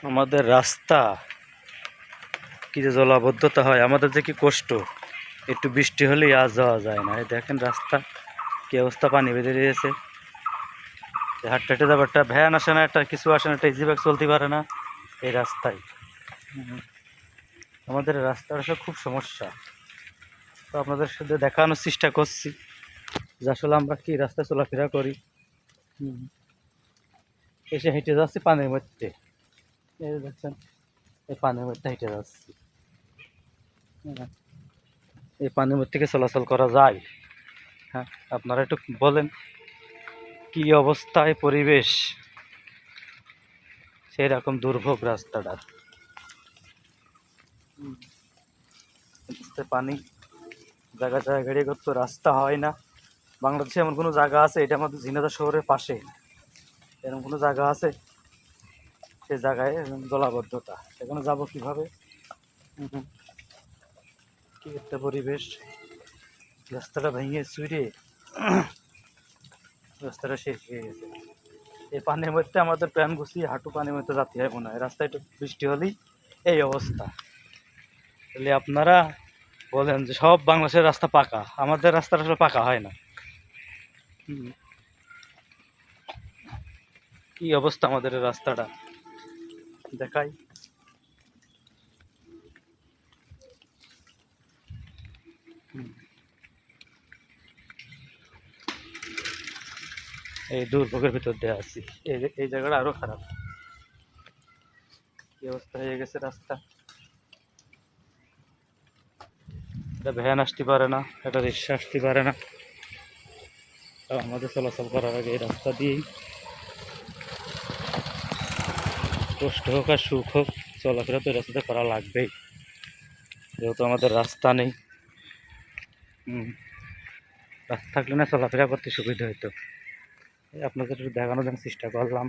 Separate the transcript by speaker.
Speaker 1: আমাদের রাস্তা কি যে জলাবদ্ধতা হয়, আমাদের যে কি কষ্ট। একটু বৃষ্টি হলেই আজ যাওয়া যায় না। এই দেখেন রাস্তা কি অবস্থা, পানি বেঁধে দিয়েছে। হাঁটতে হাঁটে যাবো, একটা ভ্যান আসে না, একটা কিছু আসে না, একটা ইজি বাইক চলতে পারে না এই রাস্তায়। আমাদের রাস্তার আসলে খুব সমস্যা। তো আপনাদের সাথে দেখানোর চেষ্টা করছি যে আসলে আমরা কি রাস্তায় চলাফেরা করি। এসে হেঁটে যাচ্ছি পানির মধ্যে, এই দেখছেন এই পানির মধ্যে হেঁটে যাচ্ছি। এই পানির মধ্যে থেকে চলাচল করা যায়? হ্যাঁ, আপনারা একটু বলেন কি অবস্থায় পরিবেশ, সেই রকম দুর্ভোগ রাস্তাটার। পানি জায়গা জায়গায় গাড়ি করতো, রাস্তা হয় না। বাংলাদেশে এমন কোনো জায়গা আছে, এটা আমাদের ঝিনাইদহ শহরের পাশে, এরকম কোনো জায়গা আছে সেই জায়গায় জলাবদ্ধতা, সেখানে যাব কিভাবে? কি একটা পরিবেশ, রাস্তাটা ভেঙে চুরে রাস্তাটা শেষ হয়ে গেছে। এই পানির মধ্যে আমাদের প্যান গুছিয়ে হাঁটু পানির মধ্যে যাতে হয় মনে হয়। রাস্তায় একটু বৃষ্টি হলেই এই অবস্থা। তাহলে আপনারা বলেন যে সব বাংলাদেশের রাস্তা পাকা, আমাদের রাস্তাটা আসলে পাকা হয় না। কি অবস্থা আমাদের এই রাস্তাটা দেখাই। এই দুর্ভোগের ভিতর দিয়ে আছি। এই জায়গাটা আরো খারাপ, কি অবস্থা হয়ে গেছে রাস্তা। এটা ভ্যান আসতে পারে না, এটা রিক্সা আসতে পারে না। তো আমাদের চলাচল করার আগে এই রাস্তা দিয়েই, কষ্ট হোক আর সুখ হোক, চলাফেরা তো এই রাস্তাতে করা লাগবেই, যেহেতু আমাদের রাস্তা নেই। রাস্তা থাকলে না চলাফেরা করতে সুবিধা হতো। আপনাদের একটু দেখানোর জন্য চেষ্টা করলাম।